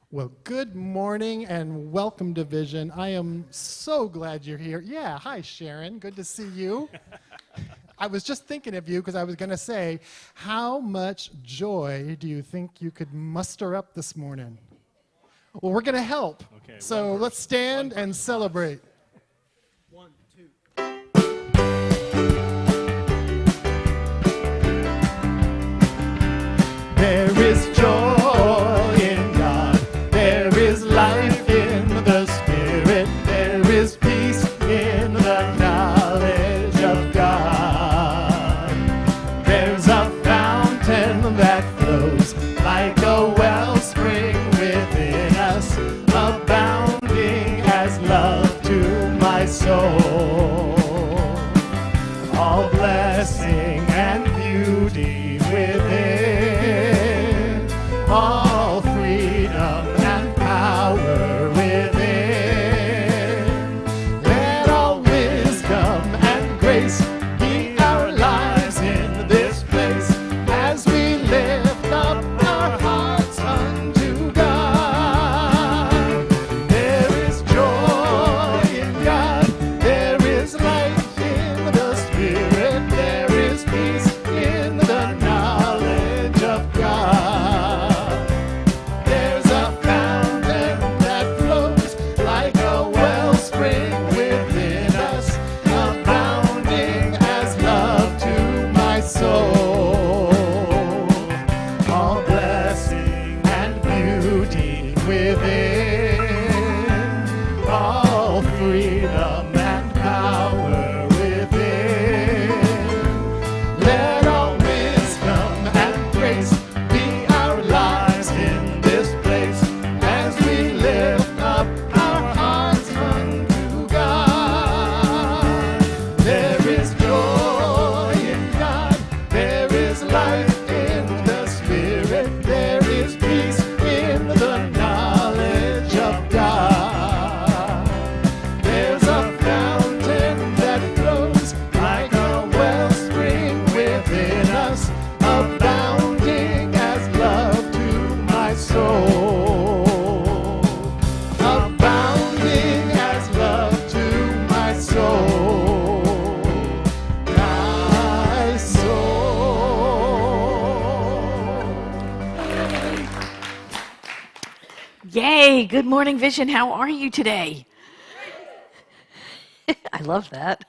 Well, good morning and welcome to Vision. I am so glad you're here. Yeah, hi Sharon, good to see you. I was just thinking of you because I was going to say, how much joy do you think you could muster up this morning? Well, we're going to help. Okay, so let's stand and celebrate. 1, 2. There is joy in God. There is life in the Spirit. There is peace in the knowledge of God. There's a fountain that flows like a wellspring within us, abounding as love to my soul. All blessing and beauty within, all freedom and power within. Let all wisdom and grace be our lives in this place as we lift up our hearts unto God. There is joy in God, there is life in the Spirit, there is peace in the knowledge of God. There's a fountain that flows like a wellspring within us, abounding as love to my soul. All blessing and beauty within, all freedom and power within. Let all wisdom and grace be our lives in this place as we lift up our hearts unto God. There is joy in God, there is life in the Spirit, there is peace in the knowledge of God. There's a fountain that flows like a wellspring within us, abounding as love to my soul. Abounding as love to my soul. My soul. Yay! Good morning, Vision. How are you today? I love that.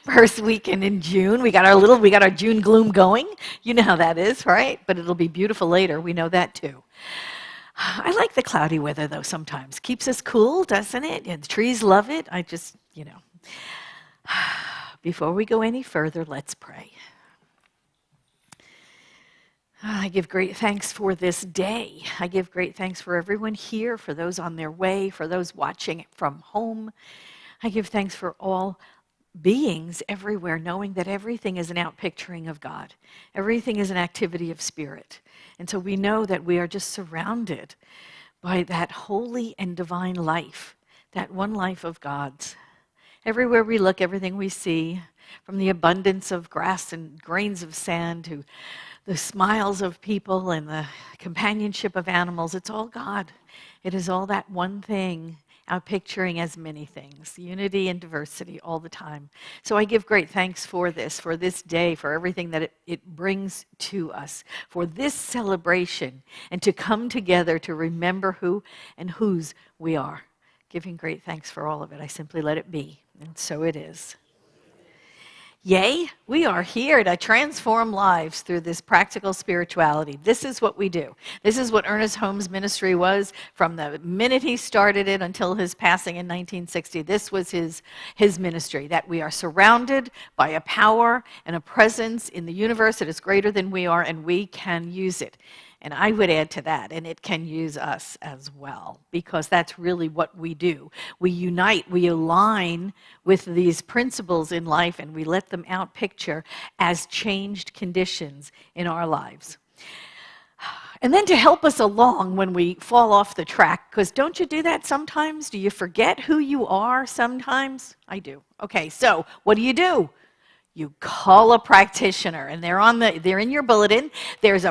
First weekend in June. We got our June gloom going. You know how that is, right? But it'll be beautiful later. We know that too. I like the cloudy weather though sometimes. Keeps us cool, doesn't it? And the trees love it. Before we go any further, let's pray. I give great thanks for this day. I give great thanks for everyone here, for those on their way, for those watching from home. I give thanks for all beings everywhere, knowing that everything is an outpicturing of God. Everything is an activity of spirit. And so we know that we are just surrounded by that holy and divine life, that one life of God's. Everywhere we look, everything we see, from the abundance of grass and grains of sand to the smiles of people and the companionship of animals, it's all God. It is all that one thing, outpicturing as many things, unity and diversity all the time. So I give great thanks for this day, for everything that it brings to us, for this celebration, and to come together to remember who and whose we are. Giving great thanks for all of it. I simply let it be, and so it is. Yay, we are here to transform lives through this practical spirituality. This is what we do. This is what Ernest Holmes' ministry was from the minute he started it until his passing in 1960. This was his ministry, that we are surrounded by a power and a presence in the universe that is greater than we are, and we can use it. And I would add to that, and it can use us as well, because that's really what we do. We unite, we align with these principles in life, and we let them outpicture as changed conditions in our lives. And then to help us along when we fall off the track, because don't you do that sometimes? Do you forget who you are sometimes? I do. Okay, so what do? You call a practitioner, and they're in your bulletin. There's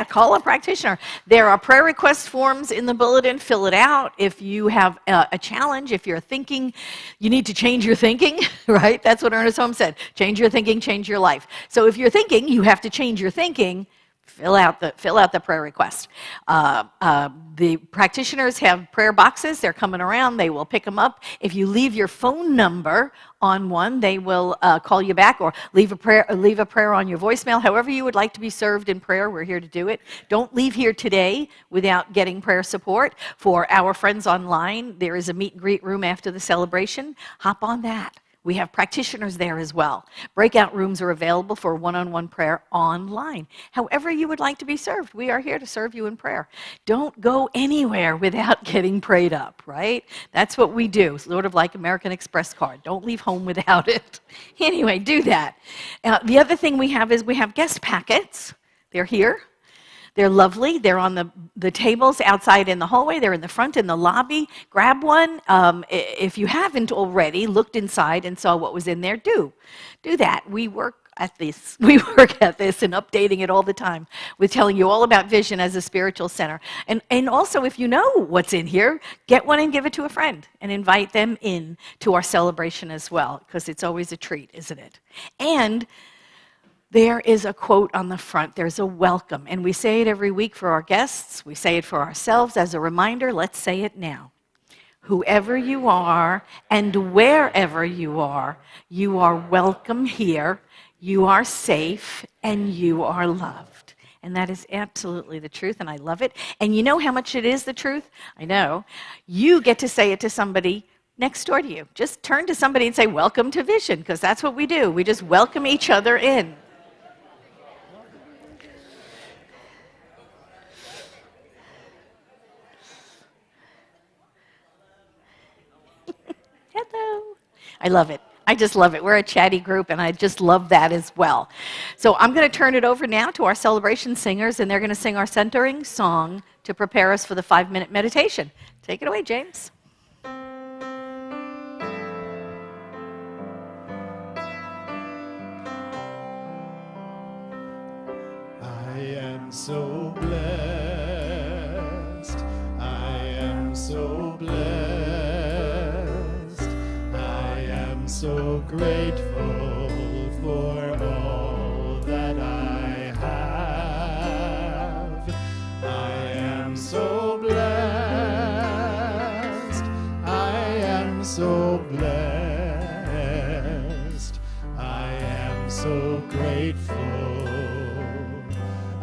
call a practitioner. There are prayer request forms in the bulletin. Fill it out. If you have a challenge, if you're thinking, you need to change your thinking, right? That's what Ernest Holmes said. Change your thinking, change your life. So if you're thinking, you have to change your thinking. Fill out the prayer request. The practitioners have prayer boxes. They're coming around. They will pick them up. If you leave your phone number on one, they will call you back, or leave a prayer on your voicemail. However you would like to be served in prayer, we're here to do it. Don't leave here today without getting prayer support. For our friends online, there is a meet and greet room after the celebration. Hop on that. We have practitioners there as well. Breakout rooms are available for one-on-one prayer online. However you would like to be served, we are here to serve you in prayer. Don't go anywhere without getting prayed up, right? That's what we do, sort of like American Express card. Don't leave home without it. Anyway, do that. The other thing we have is we have guest packets. They're here. They're lovely. They're on the tables outside in the hallway. They're in the front in the lobby. Grab one. If you haven't already looked inside and saw what was in there, do that. We work at this. We work at this and updating it all the time with telling you all about Vision as a spiritual center. And also, if you know what's in here, get one and give it to a friend and invite them in to our celebration as well, because it's always a treat, isn't it? And there is a quote on the front. There's a welcome. And we say it every week for our guests. We say it for ourselves as a reminder. Let's say it now. Whoever you are and wherever you are welcome here. You are safe and you are loved. And that is absolutely the truth, and I love it. And you know how much it is the truth? I know. You get to say it to somebody next door to you. Just turn to somebody and say, welcome to Vision, because that's what we do. We just welcome each other in. Hello. I love it. I just love it. We're a chatty group, and I just love that as well. So I'm going to turn it over now to our celebration singers, and they're going to sing our centering song to prepare us for the 5-minute meditation. Take it away, James. I am so blessed. I am so blessed. So grateful for all that I have. I am so blessed. I am so blessed. I am so grateful.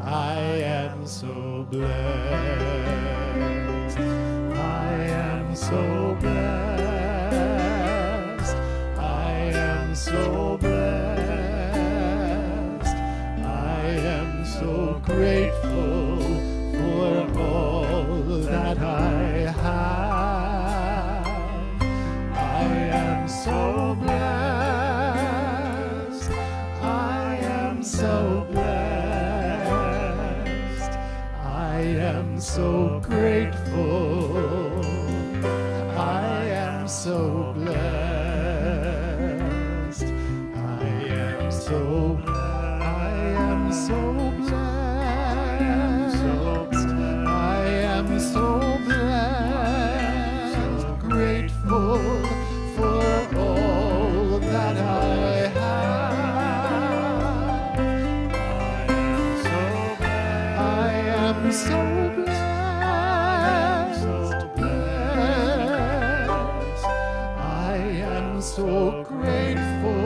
I am so blessed. I am so blessed. So blessed, I am so grateful for all that I have. I am so blessed, I am so blessed, I am so grateful, I am so blessed. I am so blessed. I am so blessed. Grateful for all that I have. I am so blessed. I am so grateful.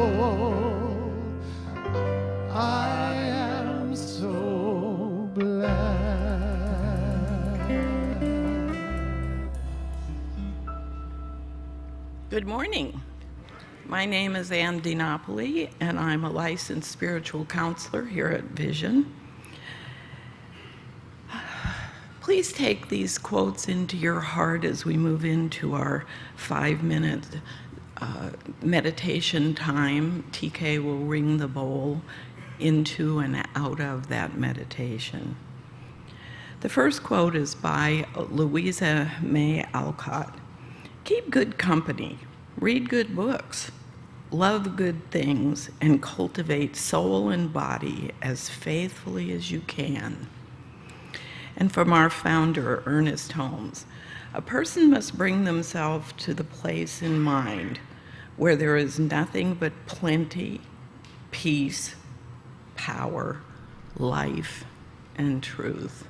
I am so blessed. Good morning. My name is Ann DiNapoli, and I'm a licensed spiritual counselor here at Vision. Please take these quotes into your heart as we move into our 5-minute meditation time. TK will ring the bowl into and out of that meditation. The first quote is by Louisa May Alcott. Keep good company, read good books, love good things, and cultivate soul and body as faithfully as you can. And from our founder, Ernest Holmes, a person must bring themselves to the place in mind where there is nothing but plenty, peace, power, life, and truth.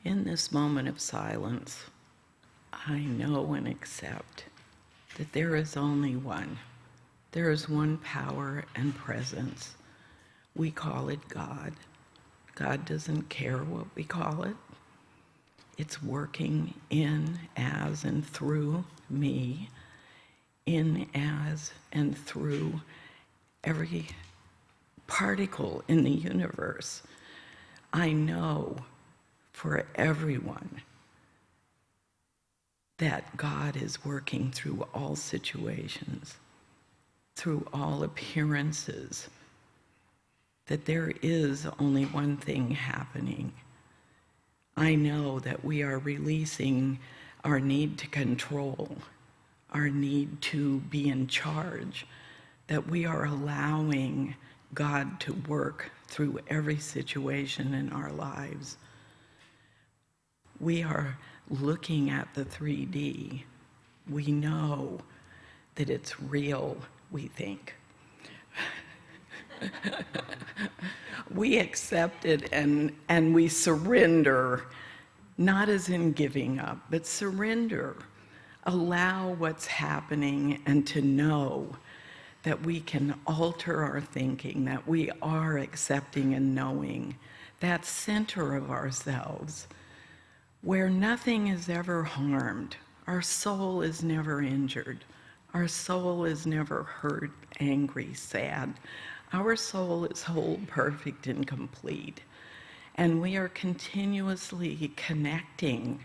In this moment of silence, I know and accept that there is only one. There is one power and presence. We call it God. God doesn't care what we call it. It's working in, as, and through me, in, as, and through every particle in the universe. I know for everyone that God is working through all situations, through all appearances, that there is only one thing happening. I know that we are releasing our need to control, our need to be in charge, that we are allowing God to work through every situation in our lives. We are looking at the 3D. We know that it's real, we think. We accept it and we surrender, not as in giving up, but surrender. Allow what's happening and to know that we can alter our thinking, that we are accepting and knowing that center of ourselves where nothing is ever harmed. Our soul is never injured. Our soul is never hurt, angry, sad. Our soul is whole, perfect, and complete. And we are continuously connecting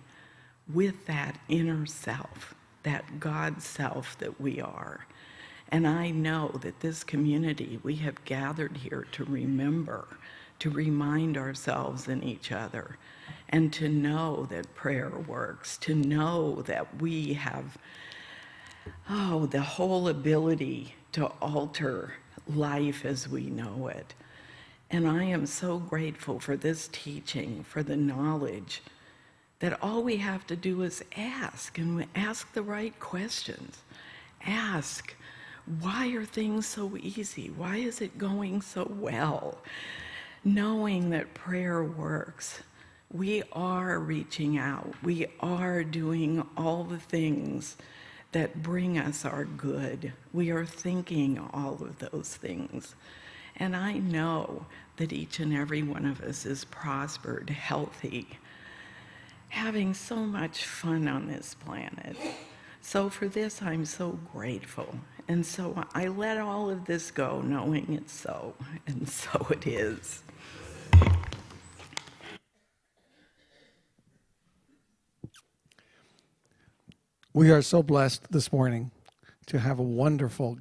with that inner self, that God self that we are. And I know that this community, we have gathered here to remember, to remind ourselves and each other, and to know that prayer works, to know that we have, the whole ability to alter life as we know it. And I am so grateful for this teaching, for the knowledge that all we have to do is ask, and we ask the right questions. Ask, why are things so easy? Why is it going so well? Knowing that prayer works. We are reaching out. We are doing all the things that bring us our good. We are thinking all of those things. And I know that each and every one of us is prospered, healthy, having so much fun on this planet. So for this, I'm so grateful. And so I let all of this go, knowing it's so, and so it is. We are so blessed this morning to have a wonderful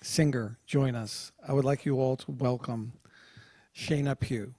singer join us. I would like you all to welcome Shaina Pugh.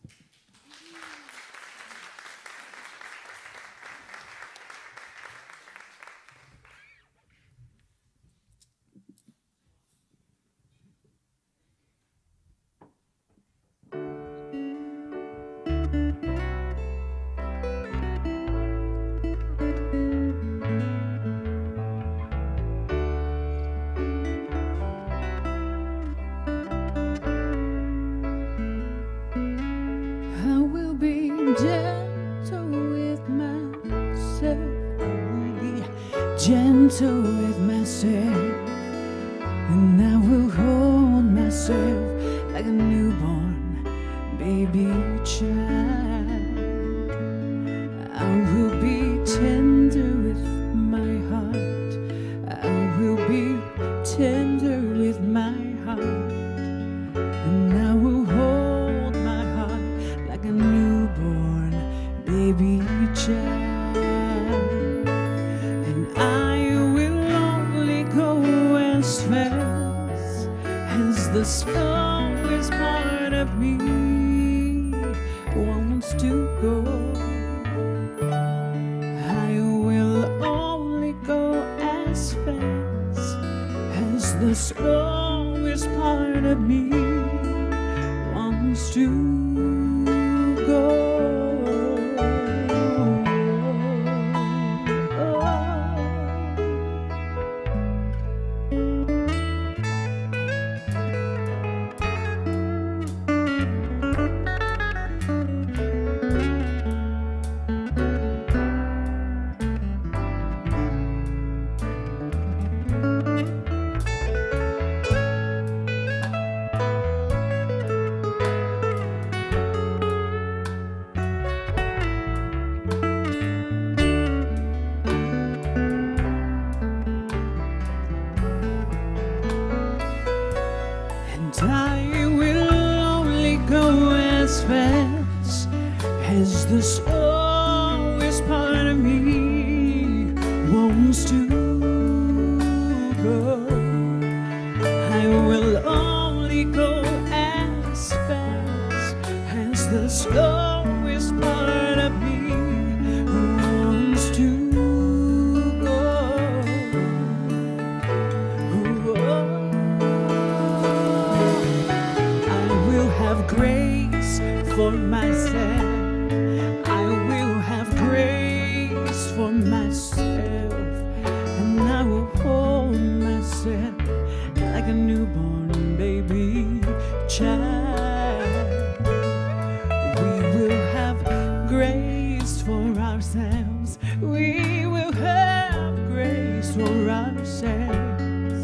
I will be gentle with myself. I will be gentle with myself. And I will hold myself like a newborn baby child. I will be tender with my heart. I will be tender with my heart. And I will hold my heart like a newborn baby child. And I will only go as fast as the strongest part of me wants to go. I will only go as fast as the strongest part of me wants to go. as this always part of me wants to go. I will only go as fast as the slowest part of me wants to go. I will have grace for myself. I will have grace for myself, and I will hold myself like a newborn baby child. We will have grace for ourselves. We will have grace for ourselves,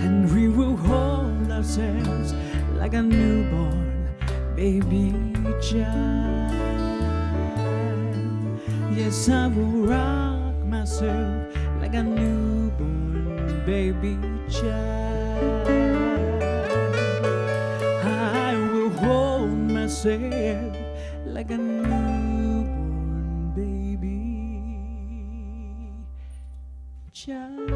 and we will hold ourselves like a newborn baby child. Yes, I will rock myself like a newborn baby child. I will hold myself like a newborn baby child.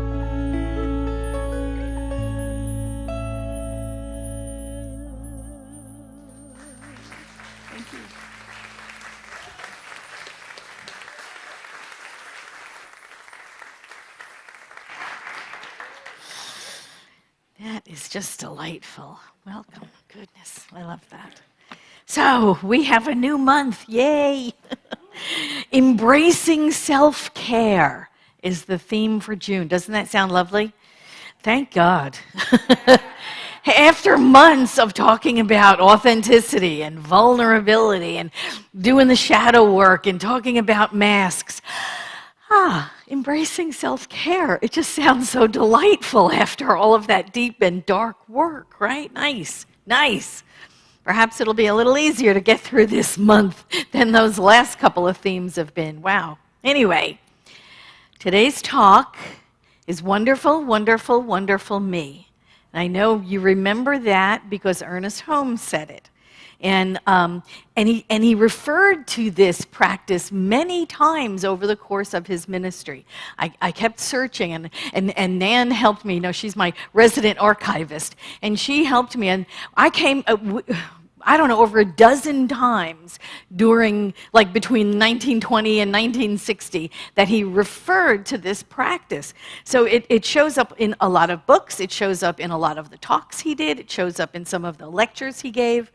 That is just delightful. Welcome. Goodness, I love that. So, we have a new month. Yay! Embracing self-care is the theme for June. Doesn't that sound lovely? Thank God. After months of talking about authenticity and vulnerability and doing the shadow work and talking about masks, embracing self-care. It just sounds so delightful after all of that deep and dark work, right? Nice, nice. Perhaps it'll be a little easier to get through this month than those last couple of themes have been. Wow. Anyway, today's talk is Wonderful, Wonderful, Wonderful Me. And I know you remember that because Ernest Holmes said it. And he referred to this practice many times over the course of his ministry. I kept searching, and Nan helped me. You know, she's my resident archivist, and she helped me. And I came, I don't know, over a dozen times during, like, between 1920 and 1960 that he referred to this practice. So it shows up in a lot of books. It shows up in a lot of the talks he did. It shows up in some of the lectures he gave.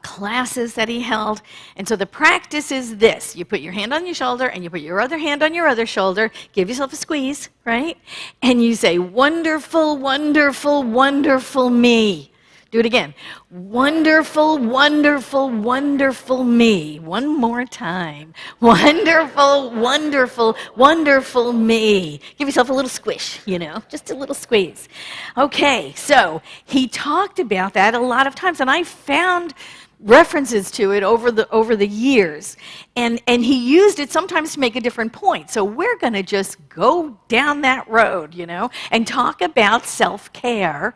Classes that he held. And so the practice is this. You put your hand on your shoulder and you put your other hand on your other shoulder, give yourself a squeeze, right? And you say, wonderful, wonderful, wonderful me. Do it again. Wonderful, wonderful, wonderful me. One more time. Wonderful, wonderful, wonderful me. Give yourself a little squish, you know, just a little squeeze. Okay, so he talked about that a lot of times, and I found references to it over the years, and he used it sometimes to make a different point. So we're going to just go down that road, you know, and talk about self-care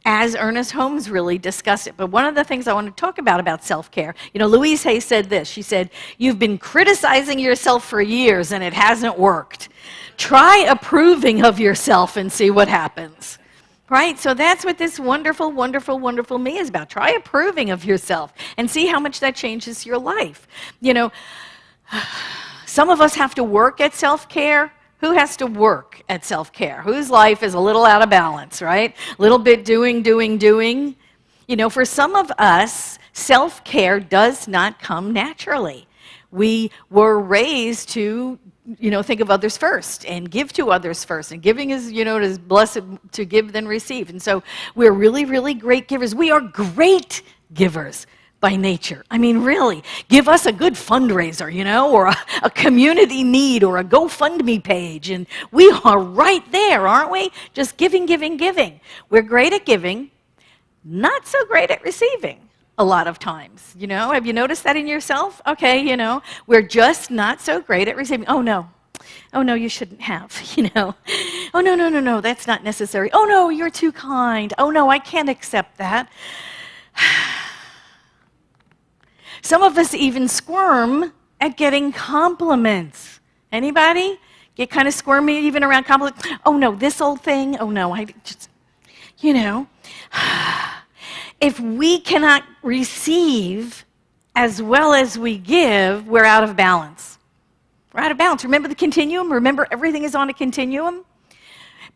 as Ernest Holmes really discussed it. But one of the things I want to talk about self-care, you know, Louise Hay said this. She said, you've been criticizing yourself for years and it hasn't worked. Try approving of yourself and see what happens. Right? So that's what this wonderful, wonderful, wonderful me is about. Try approving of yourself and see how much that changes your life. You know, some of us have to work at self-care. Who has to work at self-care? Whose life is a little out of balance, right? A little bit doing. You know, for some of us, self-care does not come naturally. We were raised to, you know, think of others first and give to others first. And giving is, you know, it is blessed to give than receive. And so we're really, really great givers. We are great givers by nature. I mean, really, give us a good fundraiser, you know, or a community need or a GoFundMe page, and we are right there, aren't we? Just giving. We're great at giving, not so great at receiving a lot of times, you know. Have you noticed that in yourself? Okay, you know, we're just not so great at receiving. Oh, no, you shouldn't have, you know. Oh, no, that's not necessary. Oh, no, you're too kind. Oh, no, I can't accept that. Some of us even squirm at getting compliments. Anybody? Get kind of squirmy even around compliments? Oh no, this old thing? Oh no, I just, you know. If we cannot receive as well as we give, we're out of balance. We're out of balance. Remember the continuum? Remember everything is on a continuum?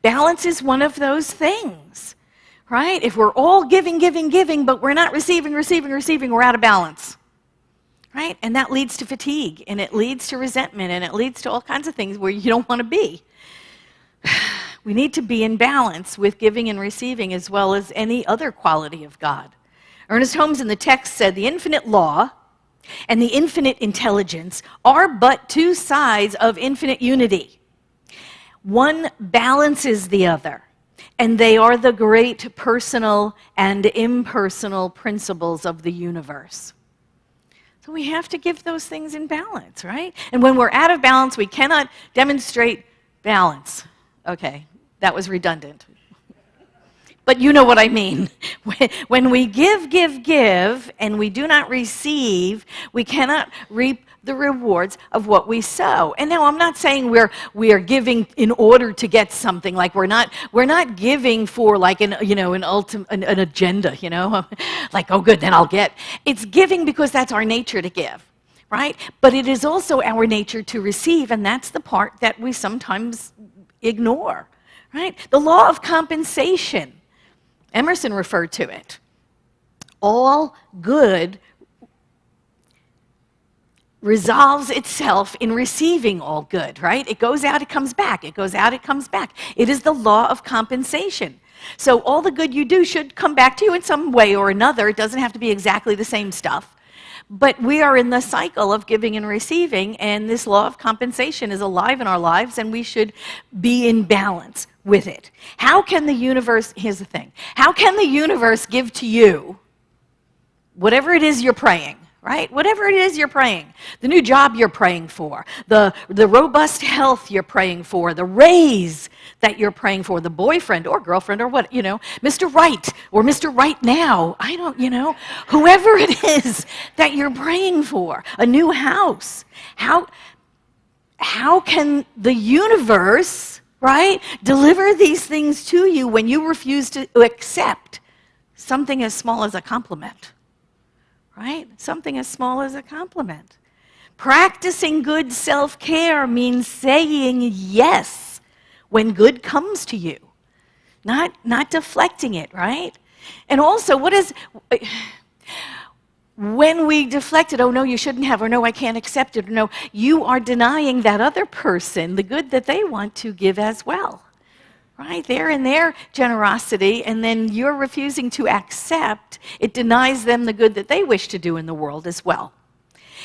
Balance is one of those things, right? If we're all giving, but we're not receiving, we're out of balance, right? And that leads to fatigue, and it leads to resentment, and it leads to all kinds of things where you don't want to be. We need to be in balance with giving and receiving as well as any other quality of God. Ernest Holmes in the text said, the infinite law and the infinite intelligence are but two sides of infinite unity. One balances the other, and they are the great personal and impersonal principles of the universe. So we have to give those things in balance, right? And when we're out of balance, we cannot demonstrate balance. Okay, that was redundant. But you know what I mean. When we give, and we do not receive, we cannot reap the rewards of what we sow. And now I'm not saying we are giving in order to get something. Like we're not giving for like an agenda, you know, like, oh good, then I'll get. It's giving because that's our nature to give, right? But it is also our nature to receive, and that's the part that we sometimes ignore, right? The law of compensation. Emerson referred to it. All good resolves itself in receiving all good, right? It goes out, it comes back. It goes out, it comes back. It is the law of compensation. So all the good you do should come back to you in some way or another. It doesn't have to be exactly the same stuff. But we are in the cycle of giving and receiving, and this law of compensation is alive in our lives, and we should be in balance with it. How can the universe, here's the thing, how can the universe give to you whatever it is you're praying, right? Whatever it is you're praying, the new job you're praying for, the robust health you're praying for, the raise that you're praying for, the boyfriend or girlfriend or what, you know, Mr. Right or Mr. Right Now, I don't, you know, whoever it is that you're praying for, a new house. How can the universe, right, deliver these things to you when you refuse to accept something as small as a compliment? Right? Something as small as a compliment. Practicing good self-care means saying yes when good comes to you, not deflecting it, right? And also, when we deflect it, oh no, you shouldn't have, or no, I can't accept it, or no, you are denying that other person the good that they want to give as well. Right? They're in their generosity, and then you're refusing to accept. It denies them the good that they wish to do in the world as well.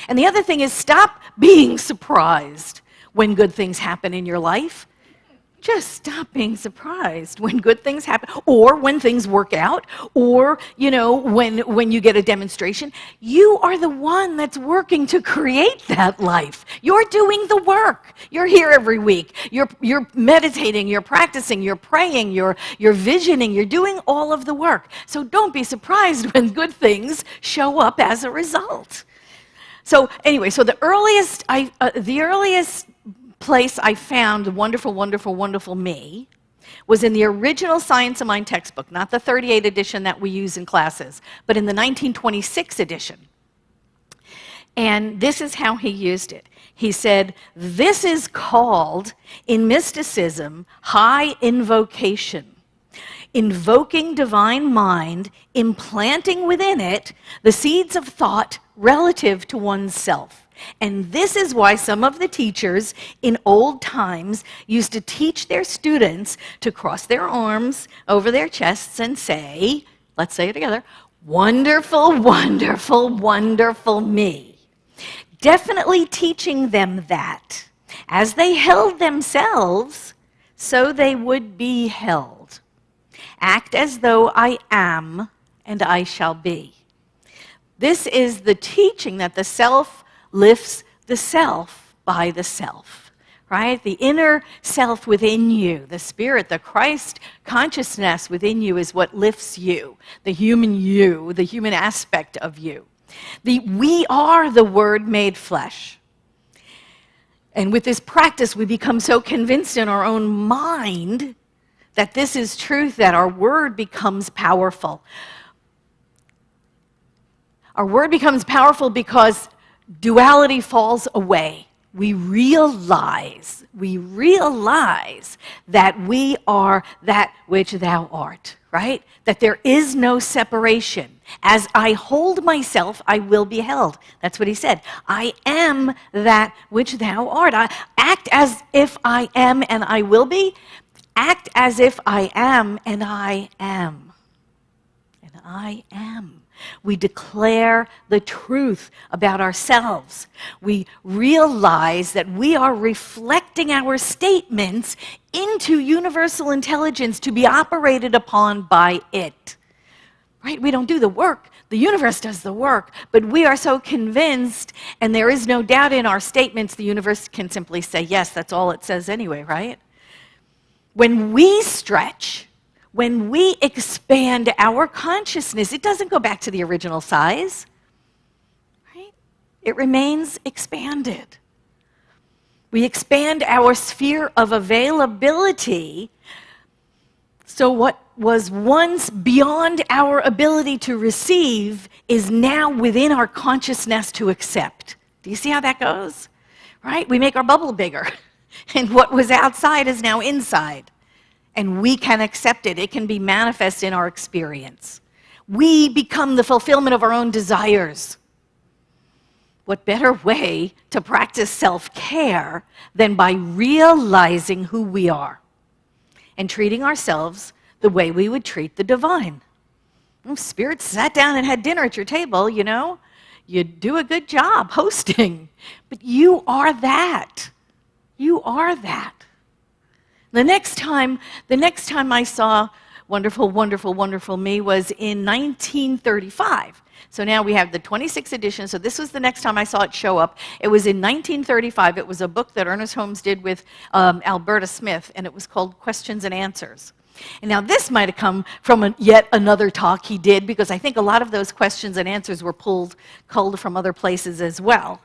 And the other thing is, stop being surprised when good things happen in your life. Just stop being surprised when good things happen, or when things work out, or, you know, when you get a demonstration. You are the one that's working to create that life. You're doing the work. You're here every week. You're meditating, you're practicing, you're praying, you're visioning, you're doing all of the work. So don't be surprised when good things show up as a result. So anyway, so the earliest place I found wonderful me was in the original Science of Mind textbook, not the 38 edition that we use in classes, but in the 1926 edition. And this is how he used it. He said, this is called, in mysticism, high invocation. Invoking divine mind, implanting within it the seeds of thought relative to oneself. And this is why some of the teachers in old times used to teach their students to cross their arms over their chests and say, let's say it together, wonderful, wonderful, wonderful me. Definitely teaching them that as they held themselves, so they would be held. Act as though I am and I shall be. This is the teaching that the self lifts the self by the self, right? The inner self within you, the spirit, the Christ consciousness within you is what lifts you, the human aspect of you. We are the Word made flesh. And with this practice, we become so convinced in our own mind that this is truth that our word becomes powerful. Our word becomes powerful because duality falls away. We realize that we are that which thou art, right? That there is no separation. As I hold myself, I will be held. That's what he said. I am that which thou art. I act as if I am and I will be. Act as if I am and I am. And I am. We declare the truth about ourselves. We realize that we are reflecting our statements into universal intelligence to be operated upon by it. Right? We don't do the work. The universe does the work. But we are so convinced, and there is no doubt in our statements, the universe can simply say, yes, that's all it says anyway, right? When we stretch, when we expand our consciousness, it doesn't go back to the original size, right? It remains expanded. We expand our sphere of availability, so what was once beyond our ability to receive is now within our consciousness to accept. Do you see how that goes? Right? We make our bubble bigger, and what was outside is now inside. And we can accept it. It can be manifest in our experience. We become the fulfillment of our own desires. What better way to practice self-care than by realizing who we are and treating ourselves the way we would treat the divine? If Spirit sat down and had dinner at your table, you know, you'd do a good job hosting. But you are that. You are that. The next time I saw Wonderful, Wonderful, Wonderful Me was in 1935. So now we have the 26th edition, so this was the next time I saw it show up. It was in 1935. It was a book that Ernest Holmes did with Alberta Smith, and it was called Questions and Answers. And now this might have come from yet another talk he did, because I think a lot of those questions and answers were culled from other places as well.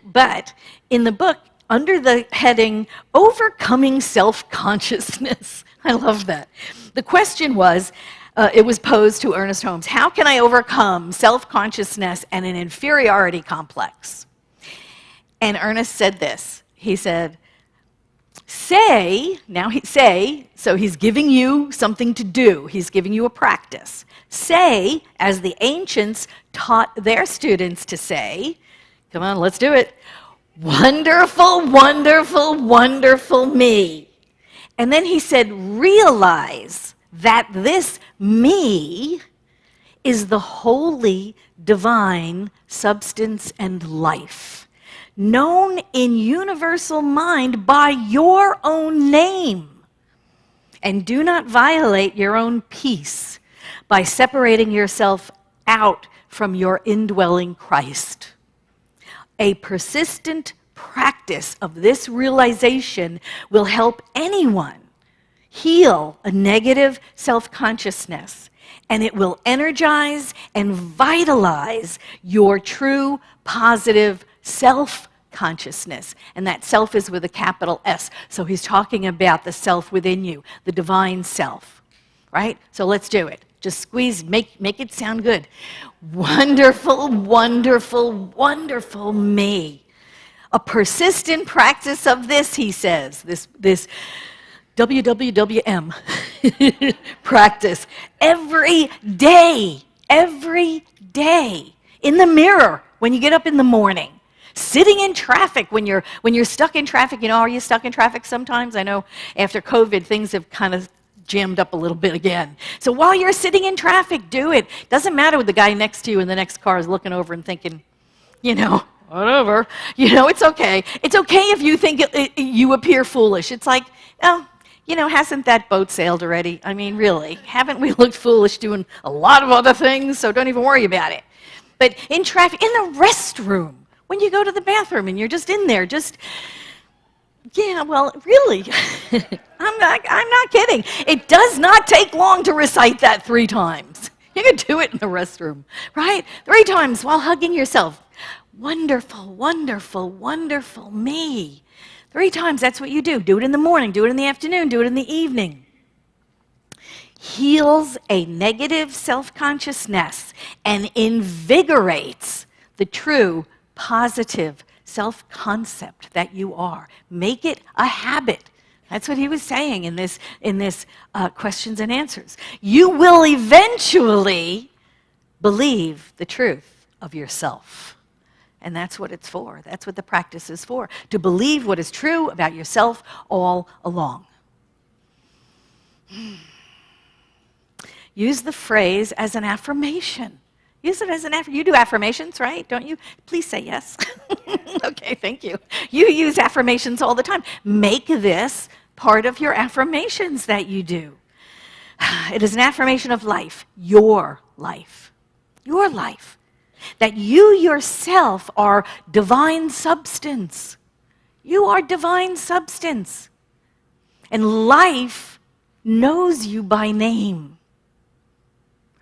But in the book, under the heading, Overcoming Self-Consciousness. I love that. The question was, it was posed to Ernest Holmes, how can I overcome self-consciousness and an inferiority complex? And Ernest said this. He said, so he's giving you something to do. He's giving you a practice. Say, as the ancients taught their students to say, come on, let's do it. Wonderful, wonderful, wonderful me. And then he said, realize that this me is the holy, divine substance and life, known in universal mind by your own name. And do not violate your own peace by separating yourself out from your indwelling Christ. A persistent practice of this realization will help anyone heal a negative self-consciousness, and it will energize and vitalize your true positive self-consciousness. And that self is with a capital S. So he's talking about the self within you, the divine self, right? So let's do it. Just squeeze, make it sound good. Wonderful, wonderful, wonderful me. A persistent practice of this, he says, this WWWM practice every day, in the mirror when you get up in the morning, sitting in traffic when you're stuck in traffic. You know, are you stuck in traffic sometimes? I know after COVID things have kind of jammed up a little bit again. So while you're sitting in traffic, do it. Doesn't matter what the guy next to you in the next car is looking over and thinking, you know, whatever. You know, it's okay. It's okay if you think you appear foolish. It's like, oh, you know, hasn't that boat sailed already? I mean, really, haven't we looked foolish doing a lot of other things? So don't even worry about it. But in traffic, in the restroom, when you go to the bathroom and you're just in there, yeah, well, really, I'm not kidding. It does not take long to recite that 3 times. You could do it in the restroom, right? 3 times while hugging yourself. Wonderful, wonderful, wonderful me. 3 times, that's what you do. Do it in the morning, do it in the afternoon, do it in the evening. Heals a negative self-consciousness and invigorates the true, positive self-concept that you are. Make it a habit. That's what he was saying in this questions and answers. You will eventually believe the truth of yourself. And that's what it's for. That's what the practice is for. To believe what is true about yourself all along. Use the phrase as an affirmation. Use it as an affirmation. You do affirmations, right? Don't you? Please say yes. Okay, thank you. You use affirmations all the time. Make this part of your affirmations that you do. It is an affirmation of life, your life, your life. That you yourself are divine substance. You are divine substance. And life knows you by name.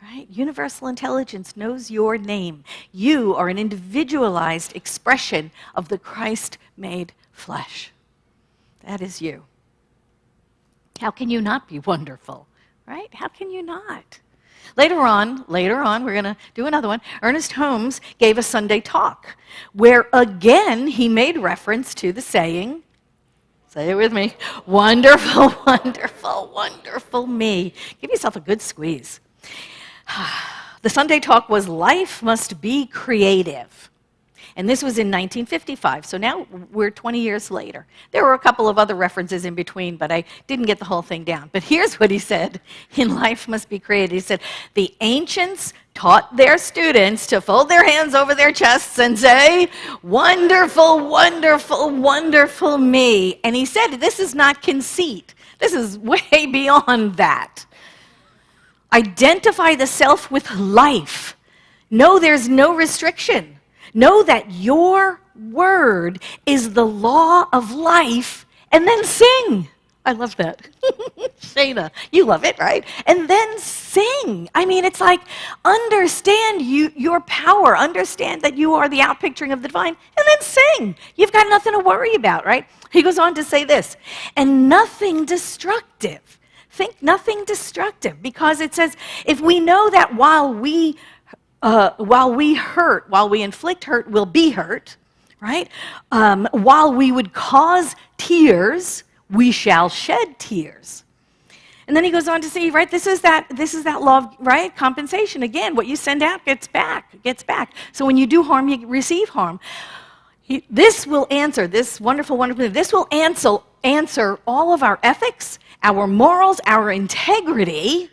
Right? Universal intelligence knows your name. You are an individualized expression of the Christ-made flesh. That is you. How can you not be wonderful? Right? How can you not? Later on, we're going to do another one. Ernest Holmes gave a Sunday talk where, again, he made reference to the saying, say it with me, wonderful, wonderful, wonderful me. Give yourself a good squeeze. The Sunday talk was Life Must Be Creative. And this was in 1955, so now we're 20 years later. There were a couple of other references in between, but I didn't get the whole thing down. But here's what he said in Life Must Be Creative. He said, the ancients taught their students to fold their hands over their chests and say, wonderful, wonderful, wonderful me. And he said, this is not conceit. This is way beyond that. Identify the self with life. Know there's no restriction. Know that your word is the law of life, and then sing. I love that. Shaina, you love it, right? And then sing. I mean, it's like, understand your power. Understand that you are the outpicturing of the divine, and then sing. You've got nothing to worry about, right? He goes on to say this, and nothing destructive. Think nothing destructive, because it says, if we know that while we hurt, while we inflict hurt, we'll be hurt, right? While we would cause tears, we shall shed tears. And then he goes on to say, right, this is that law of, right, compensation. Again, what you send out gets back. So when you do harm, you receive harm. This will answer, this wonderful, wonderful, this will answer all of our ethics, our morals, our integrity,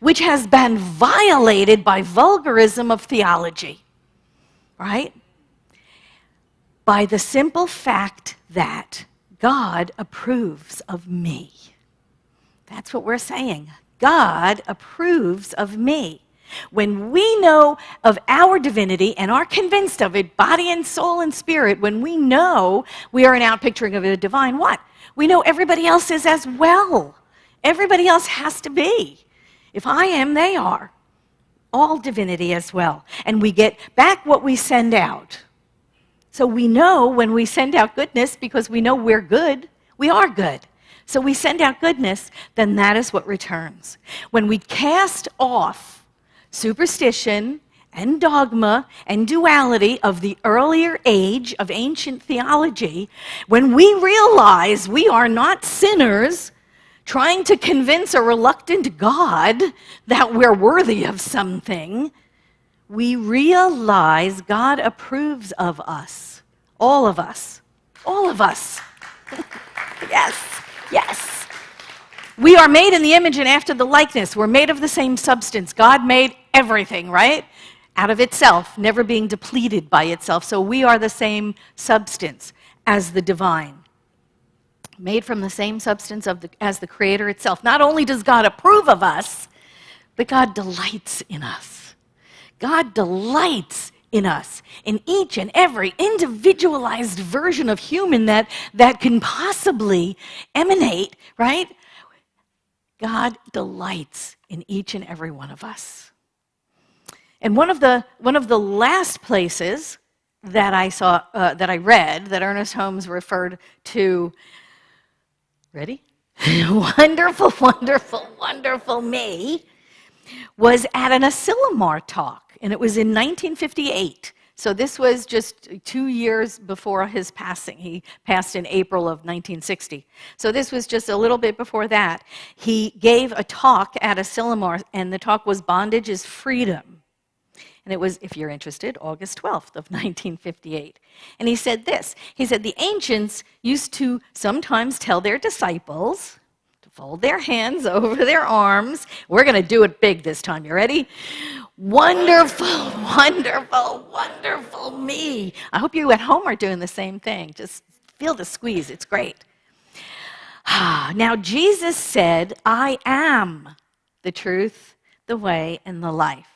which has been violated by vulgarism of theology, right? By the simple fact that God approves of me. That's what we're saying. God approves of me. When we know of our divinity and are convinced of it, body and soul and spirit, when we know we are an outpicturing of the divine, what? We know everybody else is as well. Everybody else has to be. If I am, they are. All divinity as well. And we get back what we send out. So we know when we send out goodness, because we know we're good, we are good. So we send out goodness, then that is what returns. When we cast off superstition and dogma and duality of the earlier age of ancient theology, when we realize we are not sinners trying to convince a reluctant God that we're worthy of something, we realize God approves of us. All of us. All of us. Yes, yes. We are made in the image and after the likeness. We're made of the same substance. God made everything, right? Out of itself, never being depleted by itself. So we are the same substance as the divine. Made from the same substance as the Creator itself. Not only does God approve of us, but God delights in us. God delights in us, in each and every individualized version of human that can possibly emanate, right? God delights in each and every one of us. And one of the last places that I saw, that I read, that Ernest Holmes referred to, ready? Wonderful, wonderful, wonderful me, was at an Asilomar talk, and it was in 1958. So this was just 2 years before his passing. He passed in April of 1960. So this was just a little bit before that. He gave a talk at Asilomar, and the talk was Bondage is Freedom. And it was, if you're interested, August 12th of 1958. And he said this. He said, the ancients used to sometimes tell their disciples to fold their hands over their arms. We're going to do it big this time. You ready? Wonderful, wonderful, wonderful me. I hope you at home are doing the same thing. Just feel the squeeze. It's great. Now, Jesus said, I am the truth, the way, and the life.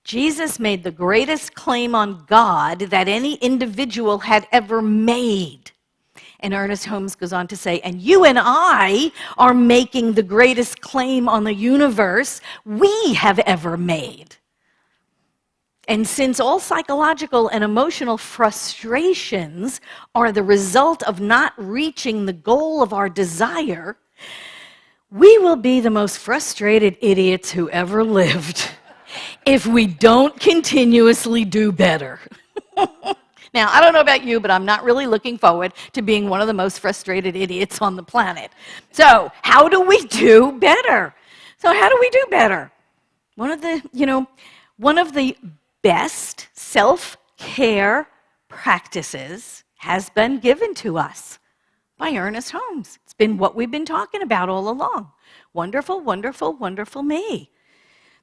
Jesus made the greatest claim on God that any individual had ever made. And Ernest Holmes goes on to say, and you and I are making the greatest claim on the universe we have ever made. And since all psychological and emotional frustrations are the result of not reaching the goal of our desire, we will be the most frustrated idiots who ever lived if we don't continuously do better. Now, I don't know about you, but I'm not really looking forward to being one of the most frustrated idiots on the planet. So, how do we do better? So, how do we do better? One of the best self-care practices has been given to us by Ernest Holmes. It's been what we've been talking about all along. Wonderful, wonderful, wonderful me.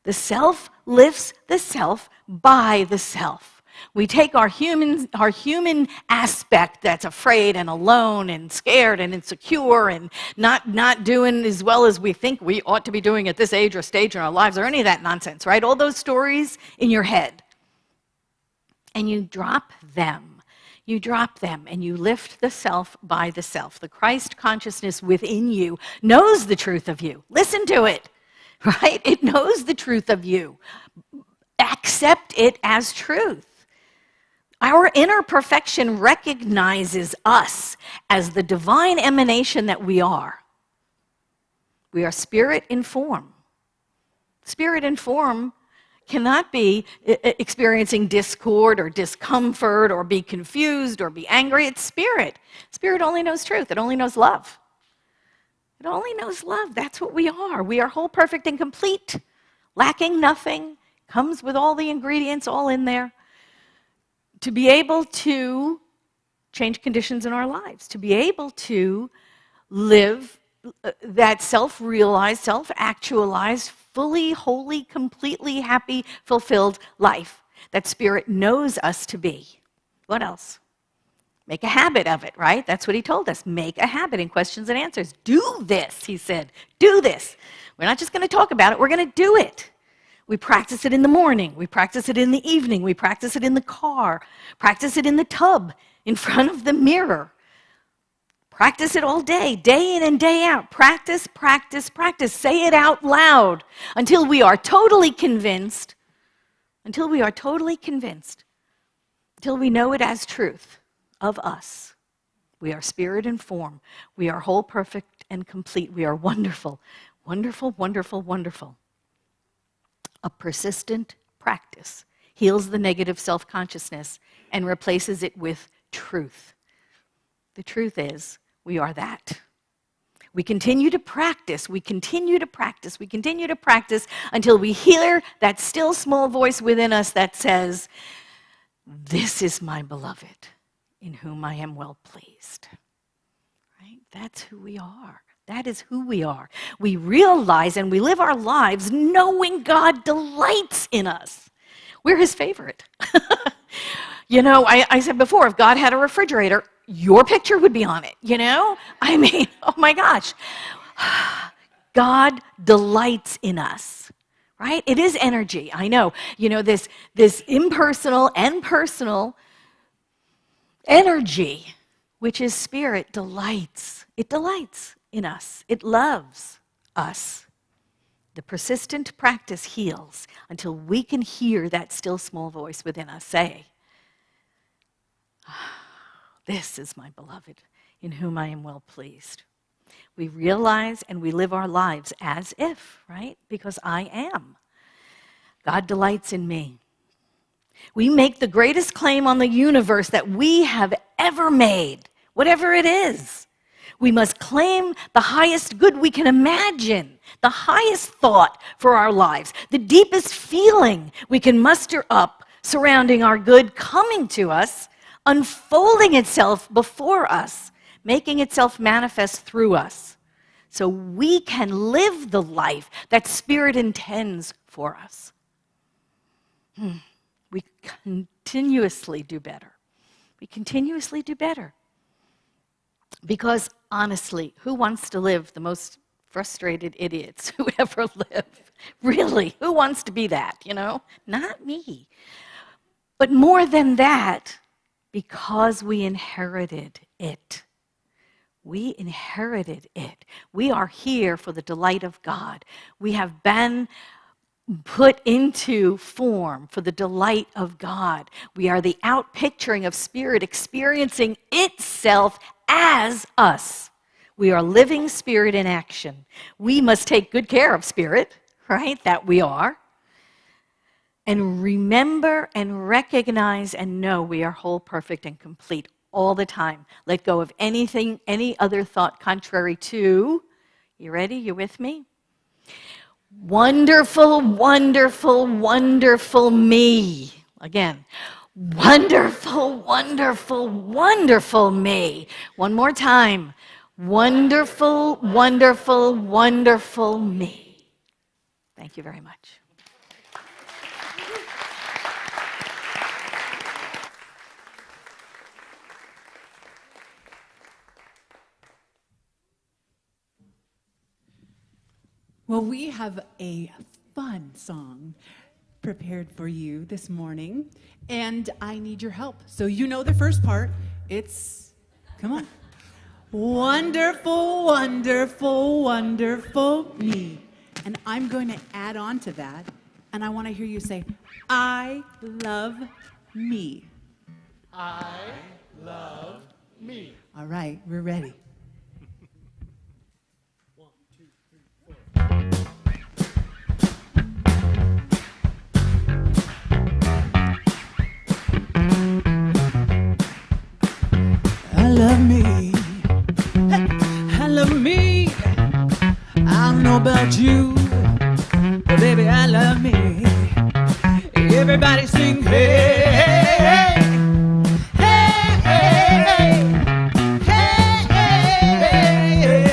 The self lifts the self by the self. We take our human aspect that's afraid and alone and scared and insecure and not doing as well as we think we ought to be doing at this age or stage in our lives or any of that nonsense, right? All those stories in your head. And you drop them. You drop them and you lift the self by the self. The Christ consciousness within you knows the truth of you. Listen to it. Right? It knows the truth of you. Accept it as truth. Our inner perfection recognizes us as the divine emanation that we are. We are spirit in form. Spirit in form cannot be experiencing discord or discomfort or be confused or be angry. It's spirit. Spirit only knows truth. It only knows love. It only knows love. That's what we are. We are whole, perfect, and complete, lacking nothing, comes with all the ingredients all in there. To be able to change conditions in our lives, to be able to live that self-realized, self-actualized, fully, wholly, completely happy, fulfilled life that Spirit knows us to be. What else? Make a habit of it, right? That's what he told us. Make a habit in questions and answers. Do this, he said. Do this. We're not just going to talk about it, we're going to do it. We practice it in the morning. We practice it in the evening. We practice it in the car. Practice it in the tub, in front of the mirror. Practice it all day, day in and day out. Practice, practice, practice. Say it out loud until we are totally convinced, until we know it as truth of us. We are spirit and form. We are whole, perfect, and complete. We are wonderful, wonderful, wonderful, wonderful. A persistent practice heals the negative self-consciousness and replaces it with truth. The truth is, we are that. We continue to practice, we continue to practice, we continue to practice until we hear that still small voice within us that says, "This is my beloved, in whom I am well pleased." Right? That's who we are. That is who we are. We realize and we live our lives knowing God delights in us. We're his favorite. You know, I said before, if God had a refrigerator, your picture would be on it, you know? I mean, oh my gosh. God delights in us, right? It is energy, I know. You know, this impersonal and personal energy, which is spirit, delights. It delights in us. It loves us. The persistent practice heals until we can hear that still small voice within us say, "This is my beloved, in whom I am well pleased." We realize and we live our lives as if, right? Because I am. God delights in me. We make the greatest claim on the universe that we have ever made, whatever it is. We must claim the highest good we can imagine, the highest thought for our lives, the deepest feeling we can muster up surrounding our good coming to us, unfolding itself before us, making itself manifest through us, so we can live the life that Spirit intends for us. We continuously do better. We continuously do better. Because honestly, who wants to live the most frustrated idiots who ever lived? Really, who wants to be that, Not me. But more than that, because we inherited it. We inherited it. We are here for the delight of God. We have been put into form for the delight of God. We are the outpicturing of Spirit experiencing itself as us. We are living Spirit in action. We must take good care of Spirit, right? That we are. And remember and recognize and know we are whole, perfect, and complete all the time. Let go of anything, any other thought contrary to, you ready? You with me? Wonderful, wonderful, wonderful me. Again, wonderful, wonderful, wonderful me. One more time. Wonderful, wonderful, wonderful me. Thank you very much. Well, we have a fun song prepared for you this morning, and I need your help. So you know the first part. Come on. Wonderful, wonderful, wonderful me. And I'm going to add on to that, and I want to hear you say, I love me. I love me. All right, we're ready. I love me. I love me. I don't know about you, but baby, I love me. Everybody sing, hey, hey, hey, hey, hey, hey,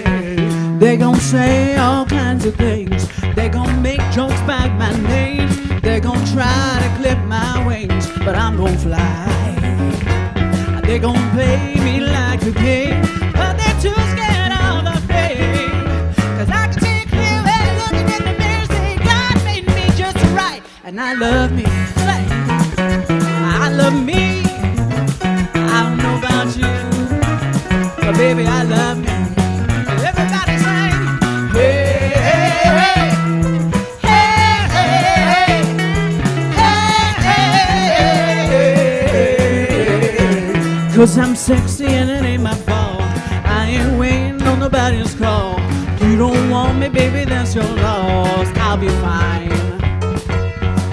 hey. They gon' say all kinds of things. They gon' make jokes about my name. They gon' try to clip my wings, but I'm gon' fly. They gon' play me like a game, but they're too scared of the fame. 'Cause I can see clearly looking in the mirror, say God made me just right. And I love me. I love me. I don't know about you, but baby, I love me. Everybody sing, hey, hey, hey, hey, hey, hey, hey. 'Cause I'm sexy and it ain't my fault. I ain't waiting on nobody's call. You don't want me, baby, that's your loss. I'll be fine.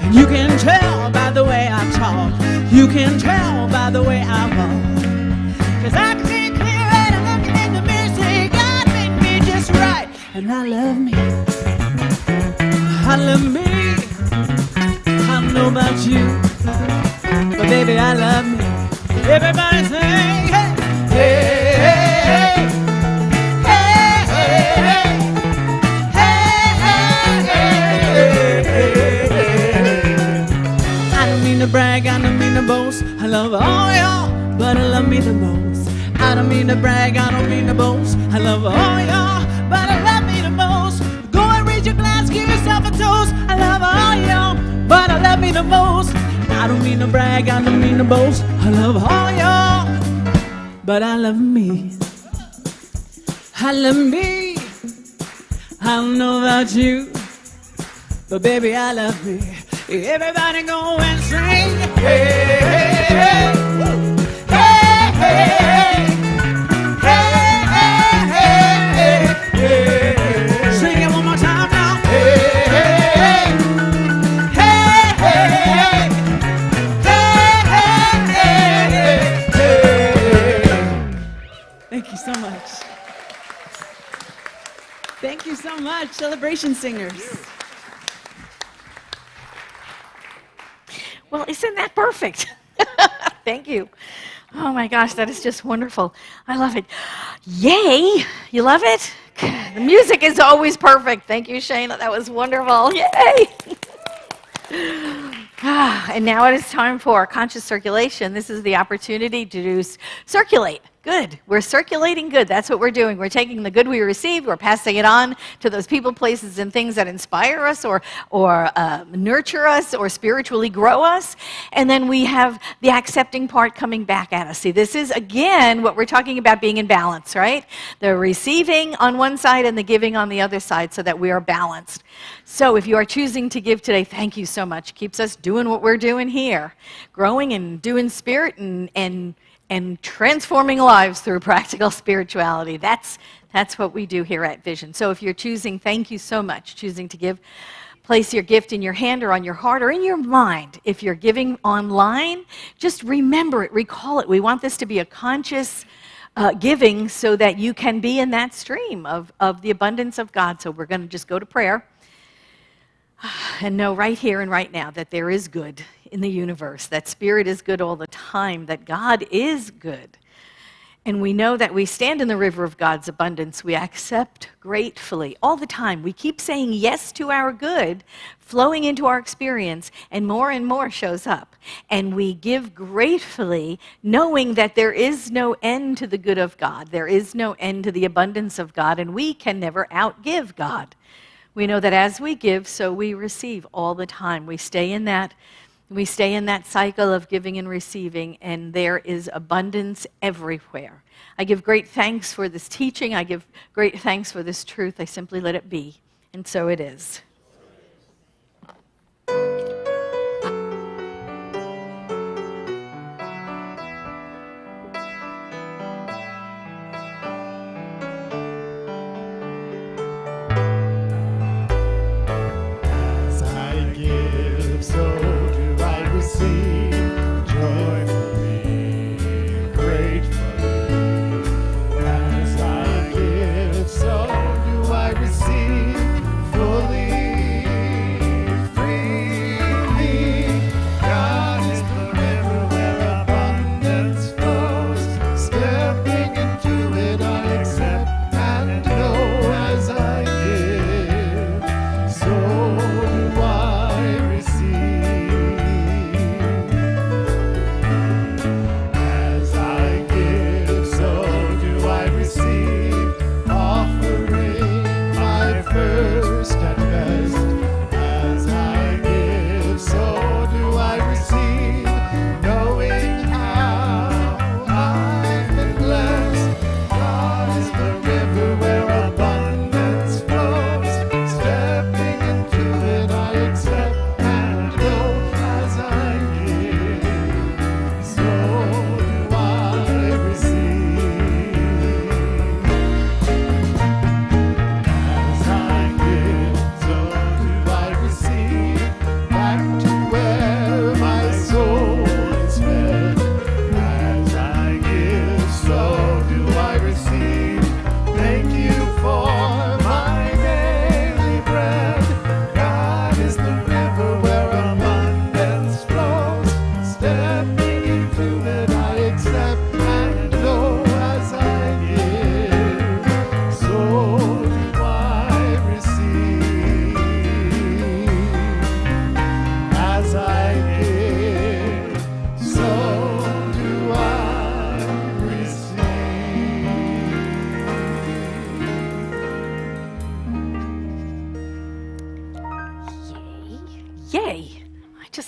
And you can tell by the way I talk. You can tell by the way I walk. 'Cause I can see clear and I'm looking in the mirror, say God made me just right. And I love me. I love me. I don't know about you, but baby, I love me. Everybody sing, hey, hey, hey, hey, hey, hey, hey, hey. I don't mean to brag, I don't mean to boast. I love all y'all, but I love me the most. I don't mean to brag, I don't mean to boast. I love all y'all, but I love me the most. Go and raise your glass, give yourself a toast. I love all y'all, but I love me the most. I don't mean to brag, I don't mean to boast. I love all y'all, but I love me. I love me. I don't know about you, but baby, I love me. Everybody go and sing. Hey, hey, hey. Woo. Hey, hey, hey. Hey, hey, hey, hey. Sing it one more time now. Hey, hey, hey. Hey, hey, hey. Hey, hey, hey, hey. Thank you so much. Thank you so much, Celebration Singers. Well, isn't that perfect? Thank you. Oh my gosh, that is just wonderful. I love it. Yay! You love it? The music is always perfect. Thank you, Shaina. That was wonderful. Yay! And now it is time for conscious circulation. This is the opportunity to circulate. Good. We're circulating good. That's what we're doing. We're taking the good we received, we're passing it on to those people, places, and things that inspire us or nurture us or spiritually grow us. And then we have the accepting part coming back at us. See, this is, again, what we're talking about being in balance, right? The receiving on one side and the giving on the other side so that we are balanced. So if you are choosing to give today, thank you so much. It keeps us doing what we're doing here, growing and doing spirit and transforming lives through practical spirituality. That's what we do here at Vision. So if you're choosing, thank you so much, choosing to give, place your gift in your hand or on your heart or in your mind. If you're giving online, just remember it, recall it. We want this to be a conscious giving so that you can be in that stream of the abundance of God. So we're going to just go to prayer and know right here and right now that there is good in the universe, that spirit is good all the time, that God is good. And we know that we stand in the river of God's abundance. We accept gratefully all the time. We keep saying yes to our good, flowing into our experience, and more shows up. And we give gratefully, knowing that there is no end to the good of God. There is no end to the abundance of God, and we can never outgive God. We know that as we give, so we receive all the time. We stay in that cycle of giving and receiving, and there is abundance everywhere. I give great thanks for this teaching. I give great thanks for this truth. I simply let it be, and so it is.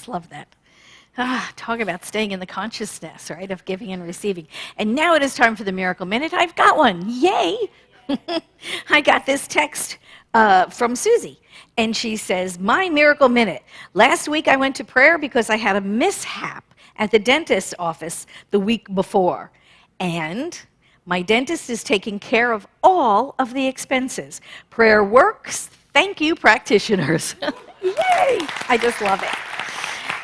Love that. Talk about staying in the consciousness, right, of giving and receiving. And now it is time for the Miracle Minute. I've got one. Yay! I got this text from Susie. And she says, my miracle minute. Last week I went to prayer because I had a mishap at the dentist's office the week before. And my dentist is taking care of all of the expenses. Prayer works. Thank you, practitioners. Yay! I just love it.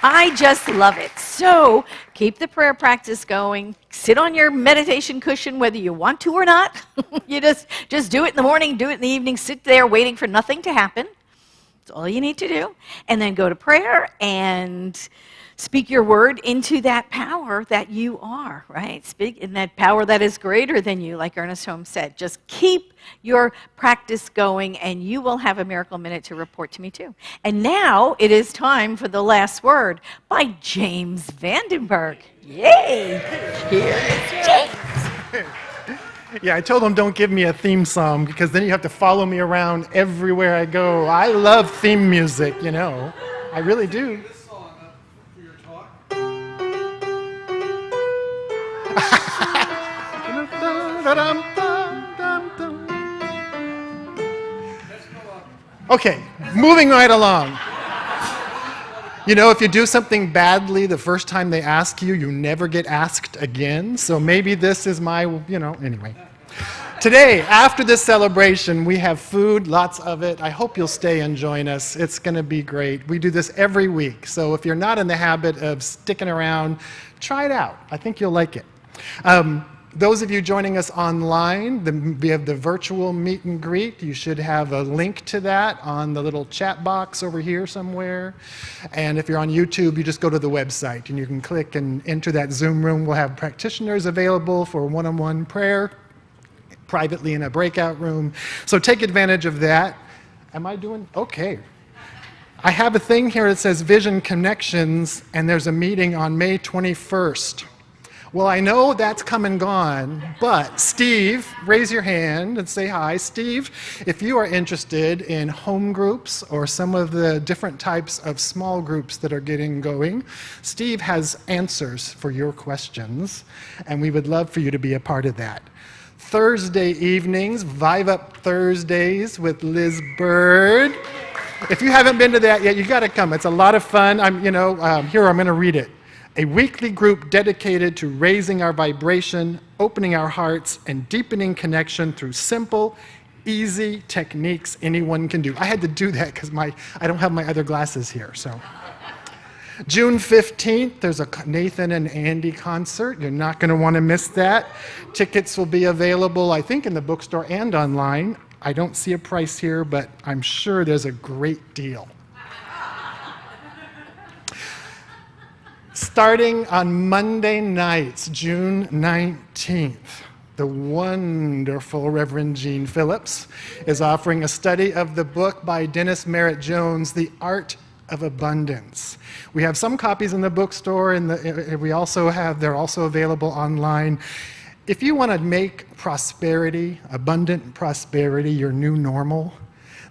I just love it. So keep the prayer practice going. Sit on your meditation cushion whether you want to or not. You just do it in the morning, do it in the evening, sit there waiting for nothing to happen. That's all you need to do. And then go to prayer and speak your word into that power that you are, right? Speak in that power that is greater than you, like Ernest Holmes said. Just keep your practice going, and you will have a miracle minute to report to me too. And now it is time for the last word by James Vandenberg. Yay! Here is James. Yeah, I told him don't give me a theme song because then you have to follow me around everywhere I go. I love theme music, you know. I really do. Okay, moving right along. You know, if you do something badly the first time they ask you, you never get asked again. So maybe this is my, anyway. Today, after this celebration, we have food, lots of it. I hope you'll stay and join us. It's going to be great. We do this every week. So if you're not in the habit of sticking around, try it out. I think you'll like it. Those of you joining us online, we have the virtual meet and greet. You should have a link to that on the little chat box over here somewhere. And if you're on YouTube, you just go to the website and you can click and enter that Zoom room. We'll have practitioners available for one-on-one prayer, privately in a breakout room. So take advantage of that. Am I doing? Okay. I have a thing here that says Vision Connections, and there's a meeting on May 21st. Well, I know that's come and gone, but Steve, raise your hand and say hi. Steve, if you are interested in home groups or some of the different types of small groups that are getting going, Steve has answers for your questions, and we would love for you to be a part of that. Thursday evenings, Vive Up Thursdays with Liz Bird. If you haven't been to that yet, you got to come. It's a lot of fun. Here, I'm going to read it. A weekly group dedicated to raising our vibration, opening our hearts, and deepening connection through simple, easy techniques anyone can do. I had to do that because I don't have my other glasses here. So, June 15th, there's a Nathan and Andy concert. You're not going to want to miss that. Tickets will be available, I think, in the bookstore and online. I don't see a price here, but I'm sure there's a great deal. Starting on Monday nights, June 19th, the wonderful Reverend Gene Phillips is offering a study of the book by Dennis Merritt Jones, The Art of Abundance. We have some copies in the bookstore, and they're also available online. If you want to make prosperity, abundant prosperity, your new normal,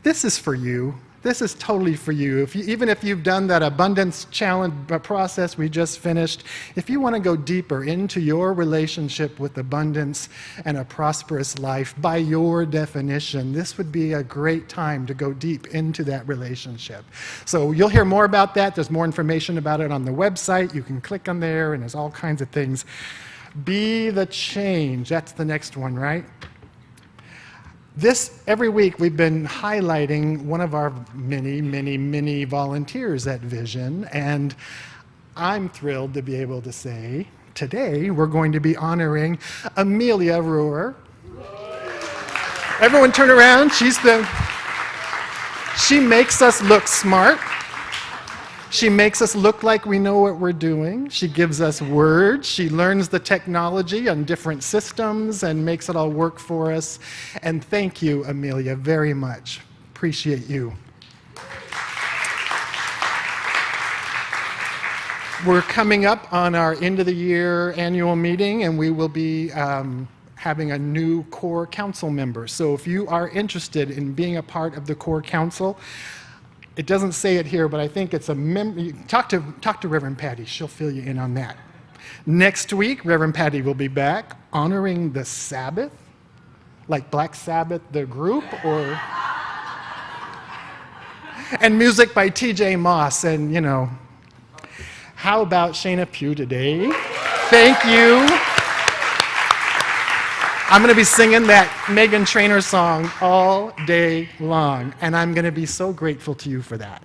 this is for you. This is totally for you. Even if you've done that abundance challenge process we just finished, if you want to go deeper into your relationship with abundance and a prosperous life, by your definition, this would be a great time to go deep into that relationship. So you'll hear more about that. There's more information about it on the website. You can click on there, and there's all kinds of things. Be the change. That's the next one, right? Every week we've been highlighting one of our many volunteers at Vision, and I'm thrilled to be able to say today we're going to be honoring Amelia Ruhr. Everyone turn around. She makes us look smart. She makes us look like we know what we're doing. She gives us words. She learns the technology on different systems and makes it all work for us. And thank you, Amelia, very much. Appreciate you. We're coming up on our end of the year annual meeting, and we will be having a new core council member. So if you are interested in being a part of the core council, it doesn't say it here, but I think it's talk to Reverend Patti. She'll fill you in on that. Next week, Reverend Patti will be back honoring the Sabbath, like Black Sabbath, the group, or And music by TJ Moss. And, how about Shaina Pugh today? Thank you. I'm going to be singing that Meghan Trainor song all day long, and I'm going to be so grateful to you for that.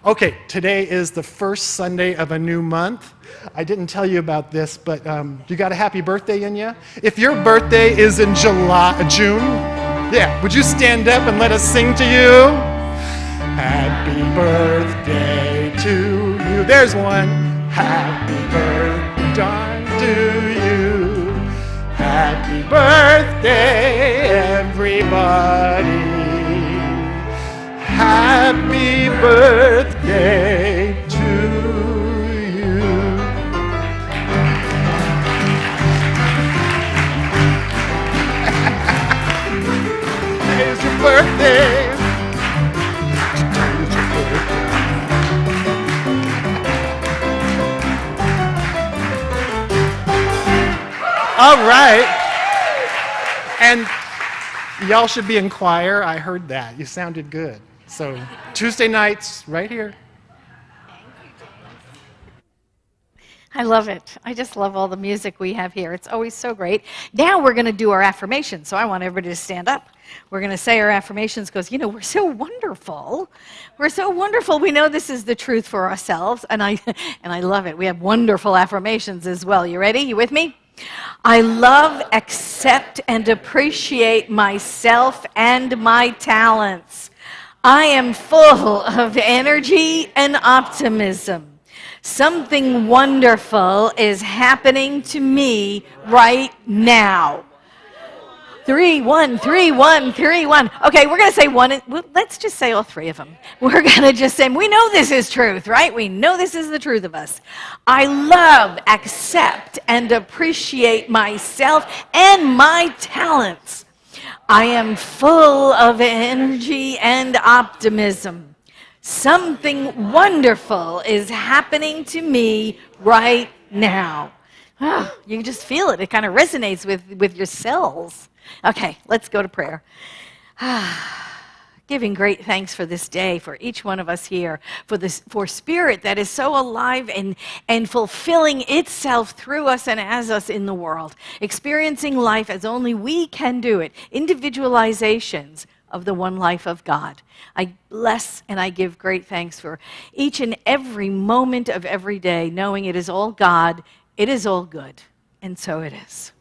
Okay, today is the first Sunday of a new month. I didn't tell you about this, but you got a happy birthday in you? If your birthday is in June, yeah, would you stand up and let us sing to you? Happy birthday to you. There's one. Happy birthday to you. Happy birthday, everybody. Happy birthday to you. Today's your birthday. Today's your birthday. All right. And y'all should be in choir. I heard that. You sounded good. So Tuesday nights, right here. I love it. I just love all the music we have here. It's always so great. Now we're going to do our affirmations. So I want everybody to stand up. We're going to say our affirmations because, we're so wonderful. We're so wonderful. We know this is the truth for ourselves. And I love it. We have wonderful affirmations as well. You ready? You with me? I love, accept, and appreciate myself and my talents. I am full of energy and optimism. Something wonderful is happening to me right now. 3, 1, 3, 1, 3, 1. Okay, we're going to say one. Let's just say all three of them. We're going to just say, we know this is truth, right? We know this is the truth of us. I love, accept, and appreciate myself and my talents. I am full of energy and optimism. Something wonderful is happening to me right now. Oh, you can just feel it. It kind of resonates with your cells. Okay, let's go to prayer. Giving great thanks for this day, for each one of us here, for spirit that is so alive and fulfilling itself through us and as us in the world, experiencing life as only we can do it, individualizations of the one life of God. I bless and I give great thanks for each and every moment of every day, knowing it is all God, it is all good, and so it is.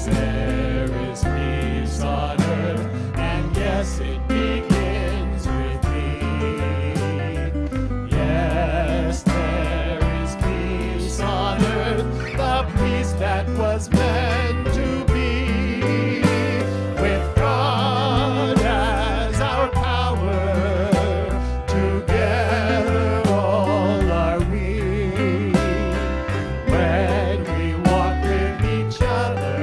There is peace on earth, and yes, it begins with me. Yes, there is peace on earth, the peace that was meant to be. With God as our power, together all are we. When we walk with each other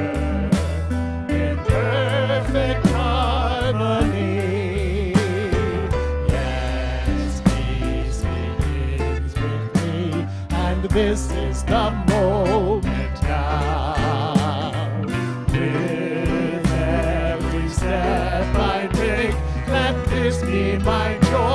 in perfect harmony. Yes, peace begins with me, and this is the moment now. With every step I take, let this be my joy.